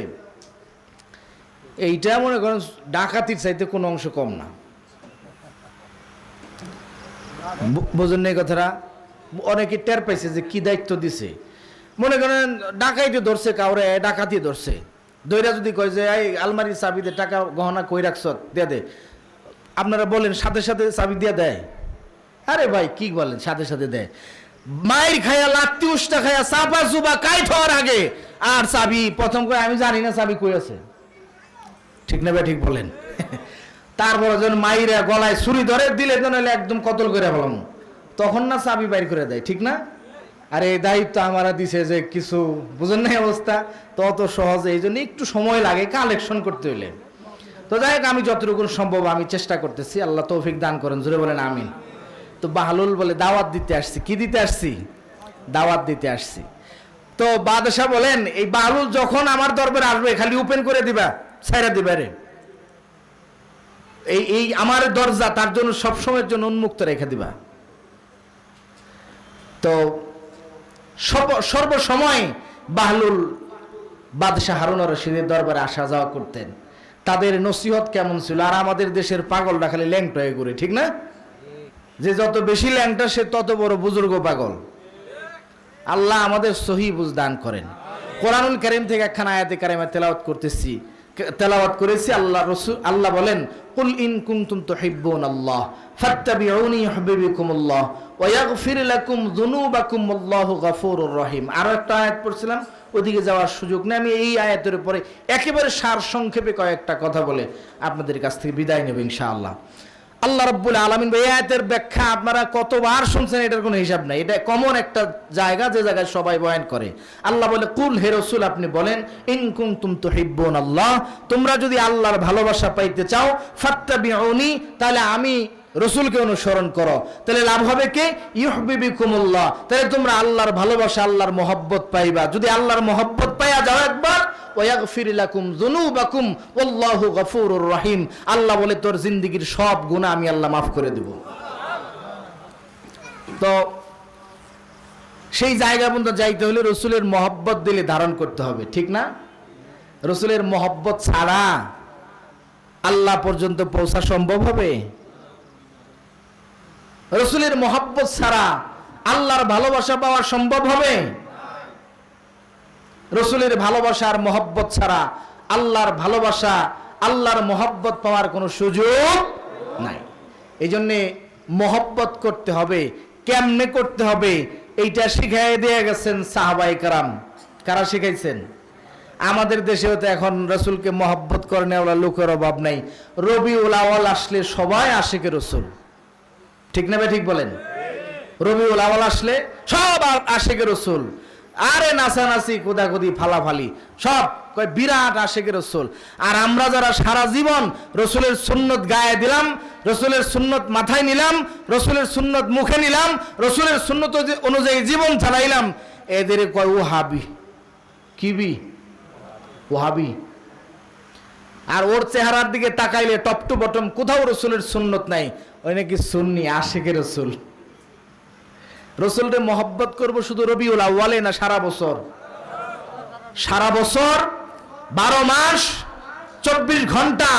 এইটা মনে করেন ডাকাতির চাইতে কোনো অংশ কম না। বোঝেন না এই কথাটা? অনেকে টের পাইছে যে কি দায়িত্ব দিছে। মনে করেন ডাকাইতে ধরছে, কাউরে ডাকাতি ধরছে, দইরা যদি কয় যে এই আলমারির চাবিতে টাকা গহনা কই রাখছ দিয়ে দে, আপনারা বলেন সাথে সাথে চাবি দিয়ে দেয়? আরে ভাই কি বলেন, সাথে সাথে দেয়। মায়ের খায়া, লাত্তি উষ্টা খায়া, চাপা চুপা কাইট হওয়ার আগে আর চাবি প্রথম করে আমি জানি না চাবি কই আছে, ঠিক না ভাই? ঠিক বলেন। তারপর যখন মাইরা গলায় ছুরি ধরে দিলে তো নাহলে একদম কতল করে ফেলাম, তখন না চাবি বাইর করে দেয়, ঠিক না? আর এই দায়িত্ব আমারা দিছে যে কিছু বুঝেন না অবস্থা, তত সহজে এই জন্য একটু সময় লাগে কালেকশন করতে হইলে। তো যাই হোক, আমি যতটুকু সম্ভব আমি চেষ্টা করতেছি, আল্লাহ তৌফিক দান করেন, জোরে বলেন আমিন। তো বাহলুল বলে দাওয়াত দিতে আসছি। কি দিতে আসছি? দাওয়াত দিতে আসছি। তো বাদশাহ বলেন, এই বাহলুল যখন আমার দরবারে আসবে খালি ওপেন করে দিবা, ছাইরা দিবা রে, এই আমার দরজা তার জন্য সবসময়ের জন্য উন্মুক্ত রেখে দিবা। তো সর্বসময় বাহলুল বাদশাহ হারুন আর রশিদের দরবারে আসা যাওয়া করতেন। তাদের নসিহত কেমন ছিল! আর আমাদের দেশের পাগলটা খালি ল্যাংটা হয়ে ঘুরে, ঠিক না? যে যত বেশি ল্যাংটা সে তত বড় বুজুর্গ পাগল। আল্লাহ আমাদের সহি বুঝ দান করেন। কোরআনুল কারীম থেকে একখানা আয়াতে কারিমা তেলাওয়াত করেছি। আল্লাহ বলেন, কুল ইন কুনতুম তুহিব্বুনাল্লাহ ফাত্তাবিউনি ইউহিব্বুকুমুল্লাহ ওয়া ইয়াগফির লাকুম যুনুবাকুম আল্লাহু গফুরুর রহিম। আরো একটা আয়াত পড়ছিলাম, ওদিকে যাওয়ার সুযোগ নেই। আমি এই আয়াতের উপরে একেবারে সার সংক্ষেপে কয়েকটা কথা বলে আপনাদের কাছ থেকে বিদায় নেব ইনশাআল্লাহ। আল্লাহ রাব্বুল আলামিন এই আয়াতের ব্যাখ্যা আপনারা কতবার শুনছেন এটার কোনো হিসাব নাই। এটা কমন একটা জায়গা, যে জায়গায় সবাই বয়ান করে। আল্লাহ বলে, কুল হে রাসূল আপনি বলেন, ইন কুনতুম তুহিব্বুনাল্লাহ, তোমরা যদি আল্লাহর ভালোবাসা পাইতে চাও, ফাত্তাবিউনি, তাহলে আমি রাসূলকে অনুসরণ করো। তাহলে লাভ হবে কি? ইউহিব্বুকুমুল্লাহ, তাহলে তোমরা আল্লাহর ভালোবাসা, আল্লাহর মহব্বত পাইবা। যদি আল্লাহর মহব্বত পাইয়া যাও একবার, ওয়াগফির লাকুম যুনুবাকুম ওয়াল্লাহু গফুরুর রহিম, আল্লাহ বলে তোর জিন্দেগীর সব গুনাহ আমি আল্লাহ মাফ করে দেব। তো সেই জায়গা পর্যন্ত যাইতে হলে রসুলের মহব্বত দিলে ধারণ করতে হবে, ঠিক না? রসুলের মহব্বত ছাড়া আল্লাহ পর্যন্ত পৌঁছা সম্ভব হবে? রসুলের মহব্বত ছাড়া আল্লাহর ভালোবাসা পাওয়া সম্ভব হবে? রসুলের ভালোবাসার মহব্বত ছাড়া আল্লাহর ভালোবাসা, আল্লাহর মহব্বত পাওয়ার কোনো সুযোগ নাই। এই জন্যে মহব্বত করতে হবে। কেমনে করতে হবে এইটা শিখাই দিয়ে গেছেন সাহাবায়ে কেরাম। কারা শিখাইছেন? আমাদের দেশেও তো এখন রসুলকে মহব্বত করে নেওয়া লোকের অভাব নাই। রবিউল আউয়াল আসলে সবাই আশিকে রসুল, ঠিক না ভাই? ঠিক বলেন। রবিউল আউয়াল আসলে সব আশিকে রসুল। আরে নাচানাচি, কোদাকুদি, ফালাফালি সব কয় বিরাট আশিকে রসুল। আর আমরা যারা সারা জীবন রসুলের সুন্নত গায়ে দিলাম, রসুলের সুন্নত মাথায় নিলাম, রসুলের সুন্নত মুখে নিলাম, রসুলের সুন্নত অনুযায়ী জীবন চালাইলাম, এদের কয় ওহাবি। কিবি? ওহাবি। আর ওর চেহারার দিকে তাকাইলে টপ টু বটম কোথাও রসুলের সুন্নত নাই, ওই নাকি সুন্নি আশিকে রসুল। রসুলকে মহব্বত করবো শুধু রবিউল আউয়ালে না সারা বছর? সারা বছর 12 মাস 24 ঘন্টা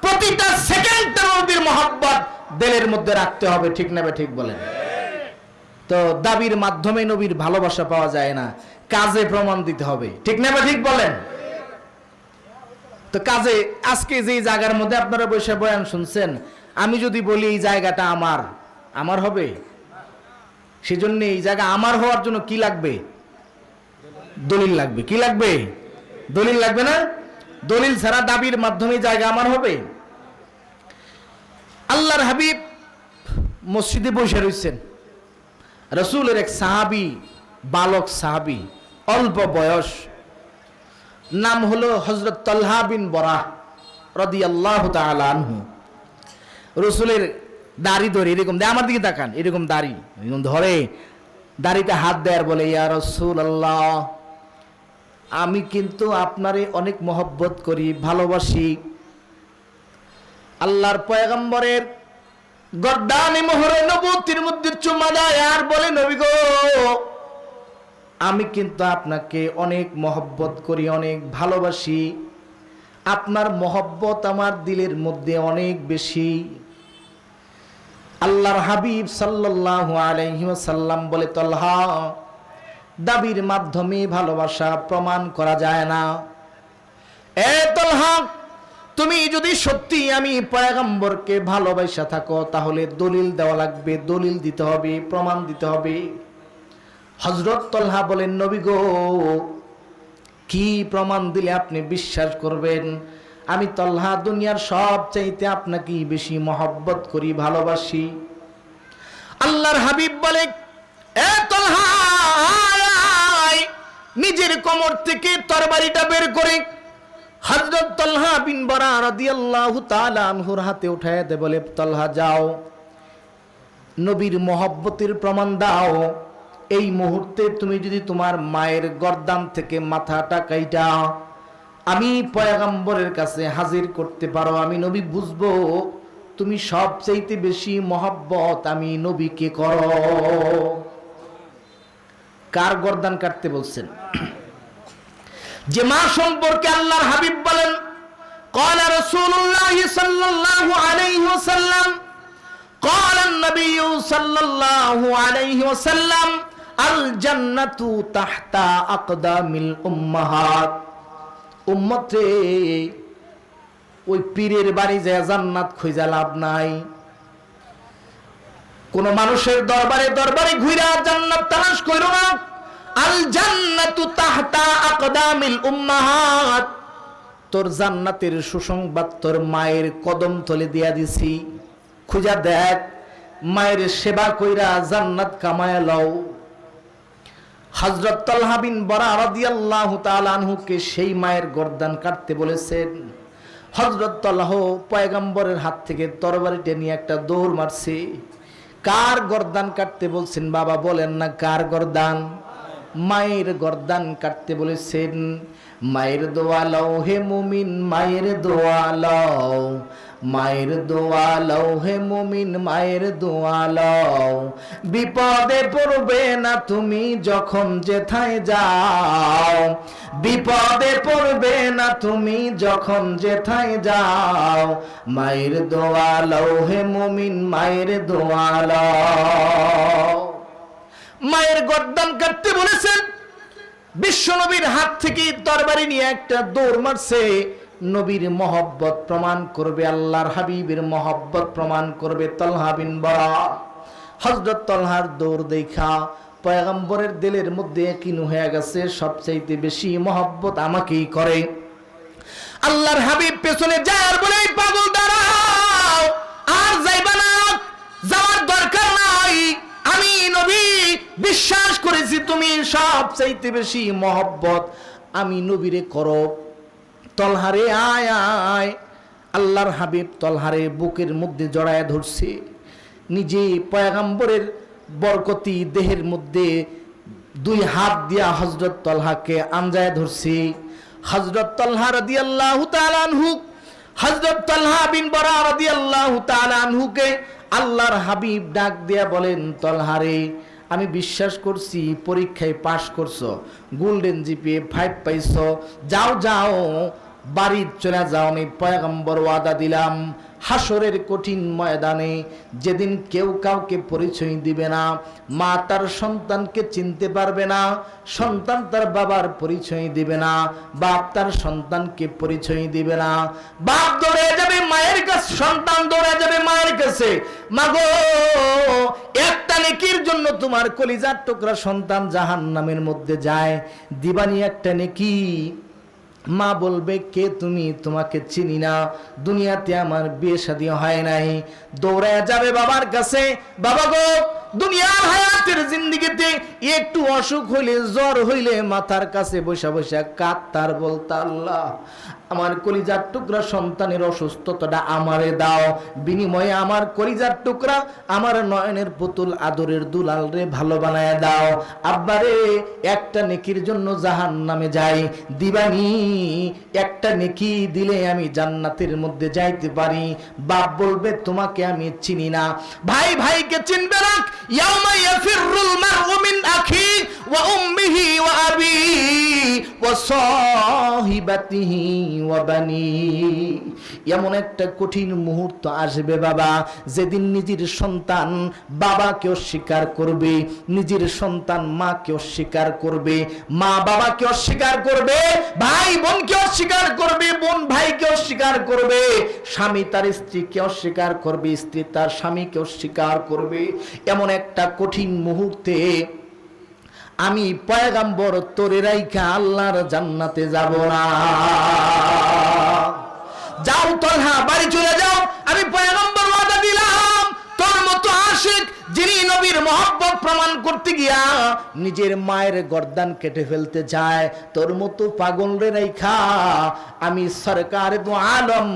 প্রতিটা সেকেন্ডে নবীর মহব্বত দিলের মধ্যে রাখতে হবে, ঠিক না ভাই? ঠিক বলেন। তো দাবির মাধ্যমে নবীর ভালোবাসা পাওয়া যায় না, কাজে প্রমাণ দিতে হবে, ঠিক না ভাই? ঠিক বলেন। তো কাজে আজকে যে জায়গার মধ্যে আপনারা বসে বয়ান শুনছেন, আমি যদি বলি এই জায়গাটা আমার, আমার হবে? সেজন্য এই জায়গা আমার হওয়ার জন্য কি লাগবে? দলিল লাগবে। কি লাগবে? দলিল লাগবে না? দলিল ছাড়া দাবির মাধ্যমে জায়গা আমার হবে? আল্লাহর হাবিব মসজিদে বসে রয়েছেন। রসুলের এক সাহাবী, বালক সাহাবী, অল্প বয়স, নাম হলো হযরত তালহা বিন বরাহ রাদিয়াল্লাহু তাআলা আনহু। রসুলের দাড়ি ধরে এরকম দেয়, আমার দিকে তাকান, এরকম দাড়ি এরকম ধরে, দাড়িতে হাত দেয় আর বলে, ইয়া রাসূলুল্লাহ, আমি কিন্তু আপনারে অনেক মহব্বত করি, ভালোবাসি। আল্লাহর পয়গম্বরের গর্দানে মোহরে নবুয়তির মধ্যে চুমা দেয় আর বলে, নবী গো, আমি কিন্তু আপনাকে অনেক মহব্বত করি, অনেক ভালোবাসি। আপনার মহব্বত আমার দিলের মধ্যে অনেক বেশি। আল্লাহর হাবিব সাল্লাল্লাহু আলাইহি ওয়াসাল্লাম বলে, তালহা, দাবির মাধ্যমে ভালোবাসা প্রমাণ করা যায় না। এ তালহা, তুমি যদি সত্যি আমি পয়গম্বরকে ভালোবাসা থাকো, তাহলে দলিল দেওয়া লাগবে, দলিল দিতে হবে, প্রমাণ দিতে হবে। হযরত তালহা বলেন, নবী গো, কি প্রমাণ দিলে আপনি বিশ্বাস করবেন? আমি তালহা দুনিয়ার সব চাইতে আপনাকে বেশি মহব্বত করি, ভালোবাসি। আল্লাহর হাবিব বলে, এ তালহা, নিজের কোমর থেকে তরবারিটা বের করে হযরত তালহা বিন বরাহ রাদিয়াল্লাহু তাআলা আনহুর হাতে উঠায় দে, বলে, তালহা যাও, নবীর মহব্বতের প্রমাণ দাও। এই মুহূর্তে তুমি যদি তোমার মায়ের গর্দান থেকে মাথাটা কাইটা আমি পয়গম্বরের কাছে হাজির করতে পারো, আমি নবী বুঝবো তুমি সবচাইতে বেশি মহব্বত আমি নবীকে করো। কার গর্দান কাটতে বলছেন? যে মা সম্পর্কে আল্লাহর হাবিব বলেন, ক্বালা রাসূলুল্লাহ সাল্লাল্লাহু আলাইহি ওয়াসাল্লাম, ক্বালা নবী সাল্লাল্লাহু আলাইহি ওয়াসাল্লাম, আল জান্নাতু তাহতা আকদামিল উম্মাহাত। উম্মত রে, ওই পীরের বাড়ি যায় জান্নাত খুঁজা লাভ নাই। কোন মানুষের দরবারে দরবারে ঘুরা জান্নাত তালাশ কইরো না। আল জান্নাতু তাহতা আকদামিল উম্মাহাত, তোর জান্নাতের সুসংবাদ তোর মায়ের কদম তলে দিয়া দিছি, খুঁজা দেখ, মায়ের সেবা কইরা জান্নাত কামায়া লও। হযরত তালহা বিন বরাহ রাদিয়াল্লাহু তাআলা আনহুকে সেই মায়ের গর্দান কাটতে বলেছেন। হযরত তালহা পয়গম্বরের হাত থেকে তরবারিটা নিয়ে একটা দৌড় মারছে। কার গর্দান কাটতে বলছেন বাবা? বলেন না কার গর্দান? মায়ের গর্দান কাটতে বলেছেন। মায়ের দোয়া লও হে মুমিন, মায়ের দোয়া লও, মায়ের দোয়া লও হে মুমিন মায়ের দোয়া লও, বিপদে পড়বে না তুমি যখন যেথায় যাও, বিপদে পড়বে না তুমি যখন যেথায় যাও, মায়ের দোয়া লও হে মুমিন মায়ের দোয়া লও। মায়ের গর্দান কাটতে বলেছেন, বিশ্বনবীর হাত থেকে তরবারি নিয়ে একটা দৌড় মারছে, নবীর মহব্বত প্রমাণ করবে, আল্লাহর হাবিবের মহব্বত প্রমাণ করবে তলহা বিন বরা। হযরত তলহার দৌড় দেখা পয়গম্বরের দিলের মধ্যে কিন হয়ে গেছে, সবচাইতে বেশি মহব্বত আমাকেই করে। আল্লাহর হাবিব পেছনে যায় আর বলে, পাগল দাঁড়াও, আর যাইবা না, যাওয়ার দরকার নাই, আমি নবী বিশ্বাস করেছি তুমি সবচাইতে বেশি মহব্বত আমি নবীরে করো। তলহারে আয় আয়। আল্লাহর হাবিব তলহারে বুকের মধ্যে জড়ায় ধরছে, নিজে পয়গম্বরের বরকতি দেহের মধ্যে দুই হাত দিয়া হযরত তলহাকে আঞ্জায় ধরছে। হযরত তলহা রাদিয়াল্লাহু তাআলা আনহু, হযরত তলহা বিন বরা রাদিয়াল্লাহু তাআলা আনহুকে আল্লাহর হাবিব ডাক দিয়া বলেন, তলহারে আমি বিশ্বাস করছি পরীক্ষায় পাশ করছো, গোল্ডেন জিপিএ 5 পাইছো, যাও যাও বাড়ি চলে যাও, আমি পয়গম্বর ওয়াদা দিলাম হাসরের কঠিন ময়দানে যেদিন কেউ কাউকে পরিচয় দিবে না, মা তার সন্তানকে চিনতে পারবে না, সন্তান তার বাবার পরিচয় দিবে না, বাপ তার সন্তানকে পরিচয় দিবে না, বাপ দৌড়ে যাবে মায়ের কাছে, সন্তান দৌড়ে যাবে মায়ের কাছে, মাগো একটা নেকির জন্য তোমার কলিজার টুকরা সন্তান জাহান্নামের মধ্যে যায়, দিবানি একটা নেকি। মা বলবে, কে তুমি, তোমাকে চিনি না, দুনিয়াতে আমার বিয়ে শাদী হয় নাই। দৌড়ায় যাবে বাবার কাছে, বাবা গো দুনিয়ার হায়াতের জিন্দেগিতে একটু অসুখ হইলে জ্বর হইলে মাথার কাছে বসে বসে কাঁদতার, বলতা আল্লাহ আমার কলিজার টুকরা সন্তানের অসুস্থতাটা আমারে দাও, বিনিময়ে আমার কলিজার টুকরা আমার নয়নের পুতুল আদরের দুলাল রে ভালো বানায় দাও। আব্বারে একটা নেকির জন্য জাহান্নামে যাই, দিবানি একটা নেকি দিলে আমি জান্নাতের মধ্যে যাইতে পারি। বাপ বলবে, তোমাকে আমি চিনি না। ভাই ভাইকে চিনবে না, ইয়াউমা ইয়াফিরুল মারউ মিন আখি ওয়া উম্মিহি ওয়া আবি ওয়া সাহিবাতিহি ওয়া বানি। এমন একটা কঠিন মুহূর্ত আসবে বাবা, যেদিন নিজের সন্তান বাবাকে অস্বীকার করবে, নিজের সন্তান মাকে অস্বীকার করবে, মা বাবাকে অস্বীকার করবে, ভাই বোনকে অস্বীকার করবে, বোন ভাইকে অস্বীকার করবে, স্বামী তার স্ত্রীকে অস্বীকার করবে, স্ত্রী তার স্বামীকে অস্বীকার করবে। এমন একটা কঠিন মুহূর্তে আমি পয়গম্বর তোরে রাইখা আল্লাহর জান্নাতে যাব না। যাও তলহা বাড়ি চলে যাও, আমি পয়গম্বর ওয়াদা দিলাম তোর মতো আশিক যিনি নবীর মহব্বত প্রমাণ করতে গিয়া নিজের মায়ের গর্দান কেটে ফেলতে চায়, তোর মতো পাগল রে রাইখা আমি সরকার দু আলম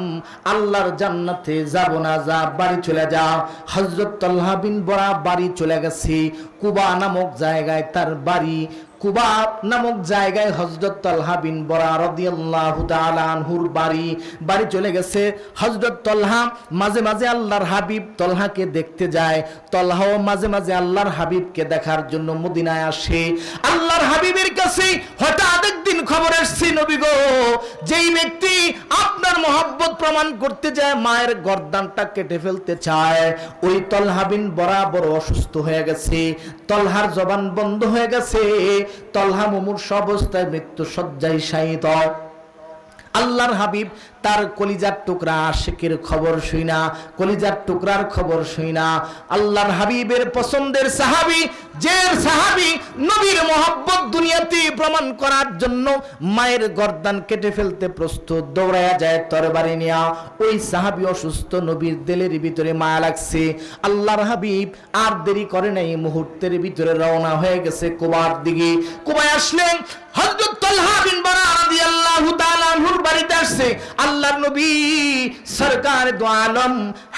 আল্লাহর জান্নাতে যাব না, যা বাড়ি চলে যা। হযরত তলহা বিন বরা বাড়ি চলে গেছে, কুবা নামক জায়গায় তার বাড়ি। কুবা নামক জায়গায় হযরত তলহা বিন বরা রাদিয়াল্লাহু তাআলা আনহুর বাড়ি চলে গেছে। হযরত তলহা মাঝে মাঝে আল্লাহর হাবিব তলহাকে দেখতে যায়, তলহাও মাঝে মাঝে আল্লাহর হাবিবকে দেখার জন্য মদিনায় আসে। আল্লাহর হাবিবের কাছে হঠাৎ একদিন খবর আসছে, নবী গো যেই ব্যক্তি আপনার মহব্বত প্রমাণ করতে যায় মায়ের গর্দানটা কেটে ফেলতে চায়, ওই তলহা বিন বরা বড় অসুস্থ হয়ে গেছে, তলহার জবান বন্ধ হয়ে গেছে, তলহা মুমূর্ষ অবস্থায় মৃত্যু শয্যায় শায়িত। আল্লাহর হাবিব তার কলিজার টুকরা আশিকের খবর শুইনা, কলিজার টুকরার খবর শুইনা, আল্লাহর হাবিবের পছন্দের সাহাবী, যে সাহাবী নবীর মহব্বত দুনিয়াতে প্রমাণ করার জন্য মায়ের গর্দান কেটে ফেলতে প্রস্তুত, দৌড়ায়া যায় তরবারি নিয়া। ওই সাহাবী অসুস্থ, নবীর দিলের ভিতরে মায়া লাগছে। আল্লাহর হাবিব আর দেরি করে নাই, মুহূর্তের ভিতরে রওনা হয়ে গেছে কুবার দিকে। কুবায় আসলেন, হযরত তলহা বিন বরা রাদিয়াল্লাহু তাআলা আনহুর বাড়িতে আসছে আল্লাহর নবী সরকার দু আলম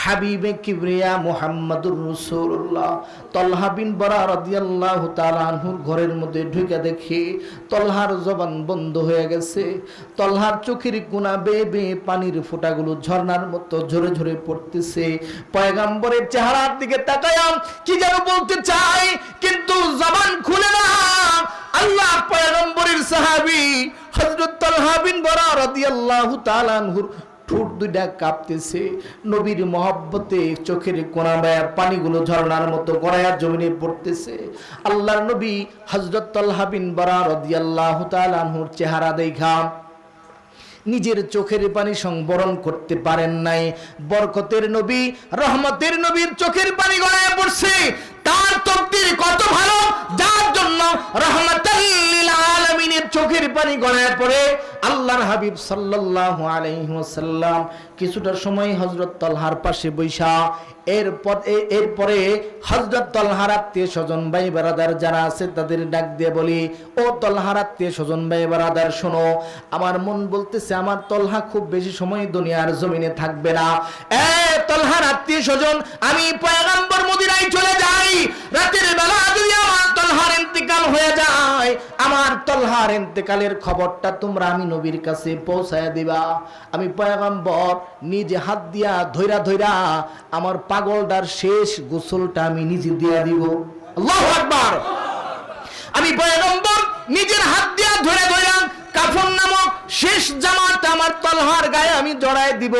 হাবিবে কিবরিয়া মুহাম্মাদুর রাসূলুল্লাহ তালহা বিন বারা রাদিয়াল্লাহু তাআলা আনহুর ঘরের মধ্যে ঢুকে দেখি তালহার জবান বন্ধ হয়ে গেছে। তালহার চোখের কোনা বেয়ে বেয়ে পানির ফোঁটাগুলো ঝর্ণার মতো ঝরে ঝরে পড়তেছে। পয়গম্বরের চেহারার দিকে তাকায়াম, কি যেন বলতে চাই কিন্তু জবান খুলে না। আল্লাহ পয়গম্বরের সাহাবী হযরত তালহা বিন বারা রাদিয়াল্লাহু তাআলা আনহুর ঠোঁট দুইটা কাঁপতেছে। নবীর মহব্বতে চোখের কোনা বেয়ে পানিগুলো ঝর্ণার মতো গড়াইয়া জমিনে পড়তেছে। আল্লাহর নবী হযরত তালহা বিন বারা রাদিয়াল্লাহু তাআলা আনহুর চেহারা দেখা নিজের চোখের পানি সংবরণ করতে পারেন নাই। বরকতের নবী, রহমতের নবীর চোখের পানি গড়াইয়া পড়ছে। তার তকদির কত ভালো, যার জন্য রহমাতাল লিল আলামিনের চোখের পানি গড়াইয়া পড়ে। আল্লাহর হাবিব সাল্লাল্লাহু আলাইহি ওয়াসাল্লাম কিছুটা সময় হযরত তালহার পাশে বৈশা এরপরে হযরত তালহার আত্মীয় স্বজন ভাই বারাদার যারা আছে তাদের ডাক দিয়ে বলি, ও তালহার আত্মীয় স্বজন ভাই বারাদার শোনো, আমার মন বলতেছে আমার তালহা খুব বেশি সময় দুনিয়ার জমিনে থাকবে না। এ তালহার আত্মীয় স্বজন, আমি পয়গম্বর মদিনায় চলে যাই, রাতের বেলা যদি আমার তালহার ইন্তেকাল হয়ে যায়, আমার তালহার ইন্তেকালের খবরটা তোমরা আমি নবীর কাছে পৌঁছায় দিবা। আমি পয়গম্বর নিজে হাত দিয়া ধইরা ধইরা আমার পাগলটার শেষ গোসলটা আমি নিজে দিয়া দিব। আল্লাহু আকবার। আমি পয়গম্বর নিজের হাত দিয়া ধরে ধরে কাফন নামক শেষ জামাটা আমার তালহার গায়ে আমি জড়ায় দিব।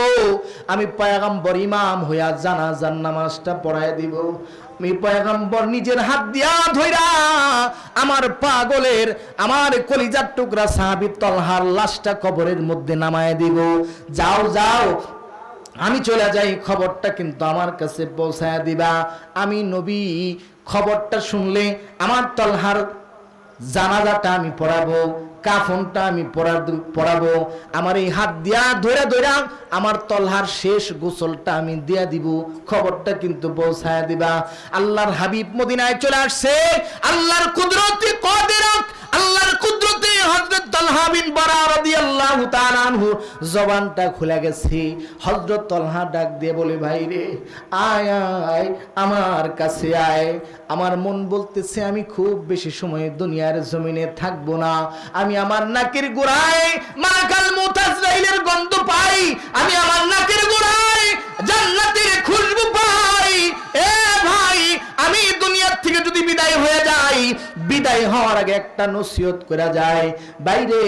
আমি পয়গম্বর ইমাম হইয়া জানাজার নামাজটা পড়ায় দিব। আমি পয়গম্বর নিজের হাত দিয়া ধইরা আমার পাগলের, আমার কলিজার টুকরা সাহাবী তালহার লাশটা কবরের মধ্যে নামায় দিব। যাও যাও, আমি চলে যাই, খবরটা কিন্তু আমার কাছে পৌঁছায় দিবা। আমি নবী খবরটা শুনলে আমার তালহার জানাজাটা আমি পড়াবো, কাফনটা আমি পড়াবো। আমার এই হাত দিয়া ধরে ধরে আমার তালহার শেষ গোসলটা আমি দিয়া দিব, খবরটা কিন্তু পৌঁছায় দিবা। আল্লাহর হাবিব মদিনায় চলে আসছে। আল্লাহর কুদরতে কদিরত, আল্লাহর কুদরতে হযরত তালহা বিন বারা রাদিয়াল্লাহু তাআলা আনহু জবানটা খুলে গেছে। হযরত তালহা ডাক দিয়ে বলে, ভাই রে আয় আয় আমার কাছে আয়। আমার মন বলতেছে আমি খুব বেশি সময় দুনিয়ার জমিনে থাকবো না। আমি আমার নাকের গোড়ায় মালাকাল মউত আজরাইলের গন্ধ পাই, আমি আমার নাকের গোড়ায় জান্নাতের খুশবু পাই। এ ভাই, আমি দুনিয়া থেকে যদি বিদায় হয়ে যাই, বিদায় হওয়ার আগে একটা নসিহত করা যায়, বাইরে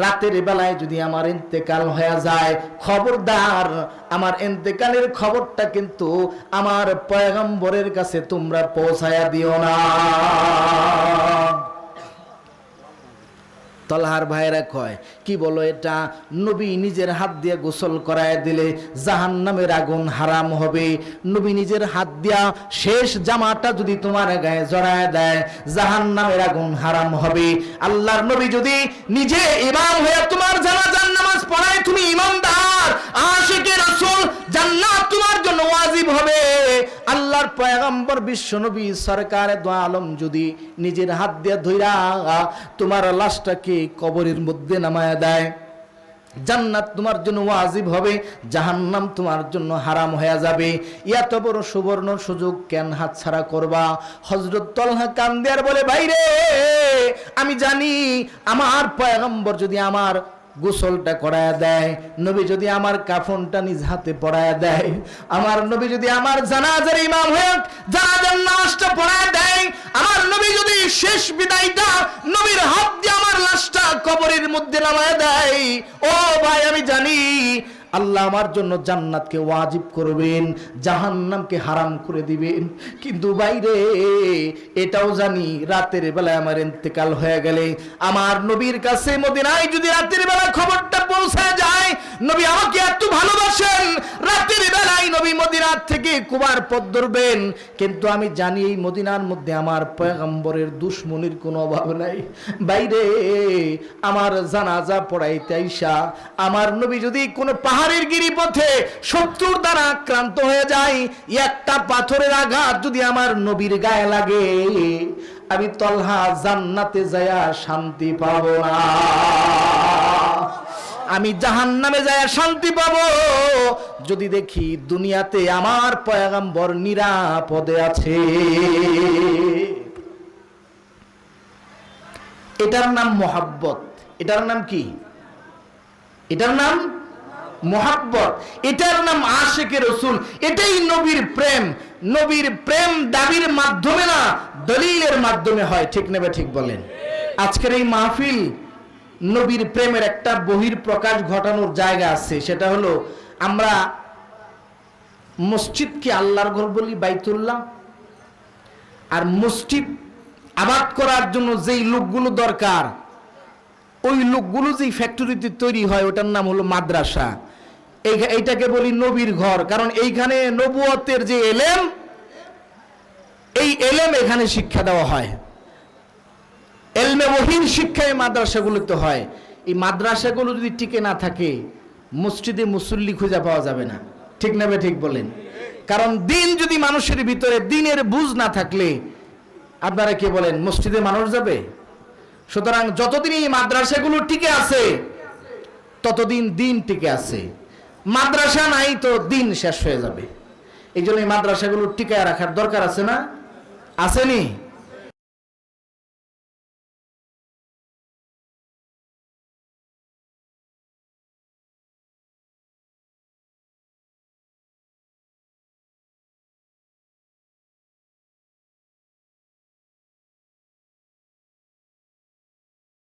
রাতের বেলায় যদি আমার ইন্তেকাল হয়ে যায়, খবরদার আমার ইন্তেকালের খবরটা কিন্তু আমার পয়গম্বরের কাছে তোমরা পৌঁছায়া দিও না। তালহার ভাইরা কয়, কি বলো এটা? নবী নিজের হাত দিয়ে গোসল করায় দিলে জাহান্নামের আগুন হারাম হবে। নবী নিজের হাত দিয়া শেষ জামাটা যদি তোমার গায়ে জড়ায় দেয়, জাহান্নামের আগুন হারাম হবে। আল্লাহর নবী যদি নিজে ইমাম হয়ে তোমার জানাজার নামাজ পড়ায়, তুমি ইমানদার আশিকে রাসূল, জান্নাত তোমার জন্য ওয়াজিব হবে। আল্লাহর পয়গম্বর বিশ্ব নবী সরকারে দো আলম যদি নিজের হাত দিয়ে ধইরা তোমার লাশটাকে কবরের মধ্যে নামায়া দেয়, জান্নাত তোমার জন্য ওয়াজিব হবে, জাহান্নাম তোমার জন্য হারাম হয়ে যাবে। এত বড় সুবর্ণ সুযোগ কেন হাতছাড়া করবা? হযরত তালহা কান্দে আর বলে, ভাইরে আমি জানি আমার পয়গম্বর যদি আমার গোসলটা করায় দেয়, নবী যদি আমার কাফনটা নিজ হাতে পড়ায় দেয়, আমার নবী যদি আমার জানাজার ইমাম হয়ে জানাজার নামাজটা পড়ায় দেয়, আমার নবী যদি শেষ বিদায়টা নবীর হাত দিয়ে আমার লাশটা কবরের মধ্যে নামায় দেয়, ও ভাই আমি জানি আল্লাহ আমার জন্য জান্নাতকে ওয়াজিব করবেন, জাহান্নামকে হারাম করে দিবেন। কিন্তু বাইরে এটাও জানি রাতের বেলায় আমার ইন্তেকাল হয়ে গেলে আমার নবীর কাছে মদিনায় যদি রাতের বেলা খবরটা পৌঁছায় যায়, নবী আমাকে এত ভালোবাসেন, রাতের বেলায় নবী মদিনার থেকে কুবার পথ ধরবেন। কিন্তু আমি জানি এই মদিনার মধ্যে আমার পয়গম্বরের দুশমনির কোনো অভাব নাই। বাইরে আমার জানাজা পড়াইতে আইসা আমার নবী যদি কোনো পাহাড়ের গিরিপথে শত্রুর দ্বারা আক্রান্ত হয়ে যায়, একটা পাথরের আঘাত যদি আমার নবীর গায়ে লাগে, আমি তালহা জান্নাতে যায়া শান্তি পাবো না। আমি জাহান্নামে যায় শান্তি পাবো যদি দেখি দুনিয়াতে আমার পয়গম্বর নিরাপদে আছে। এটার নাম মোহাব্বত। এটার নাম কি? এটার নাম মোহাব্বত। এটার নাম আশিকে রাসূল। এটাই নবীর প্রেম। নবীর প্রেম দাবির মাধ্যমে না, দলিলের মাধ্যমে হয়। ঠিক নেবে ঠিক বলেন? আজকের এই মাহফিল নবীর প্রেমের একটা বহির প্রকাশ ঘটানোর জায়গা আছে। সেটা হলো আমরা মসজিদকে আল্লাহর ঘর বলি বাইতুল্লাহ, আর মসজিদ আবাদ করার জন্য যেই লোকগুলো দরকার, ওই লোকগুলো যেই ফ্যাক্টরিতে তৈরি হয় ওটার নাম হলো মাদ্রাসা। এইটাকে বলি নবীর ঘর, কারণ এইখানে নবুয়তের যে এলেম, এই এলেম এখানে শিক্ষা দেওয়া হয়। এলমে ওহীর শিক্ষা এই মাদ্রাসাগুলোতে হয়। এই মাদ্রাসাগুলো যদি টিকে না থাকে, মসজিদে মুসল্লি খুঁজে পাওয়া যাবে না। ঠিক না বে ঠিক বলেন? কারণ দিন যদি মানুষের ভিতরে দিনের বুঝ না থাকলে আপনারা কি বলেন, মসজিদে মানুষ যাবে? সুতরাং যতদিন এই মাদ্রাসাগুলো টিকে আছে ততদিন দিন টিকে আছে। মাদ্রাসা নাই তো দিন শেষ হয়ে যাবে। এই জন্য এই মাদ্রাসাগুলো টিকায় রাখার দরকার আছে না? আসেনি?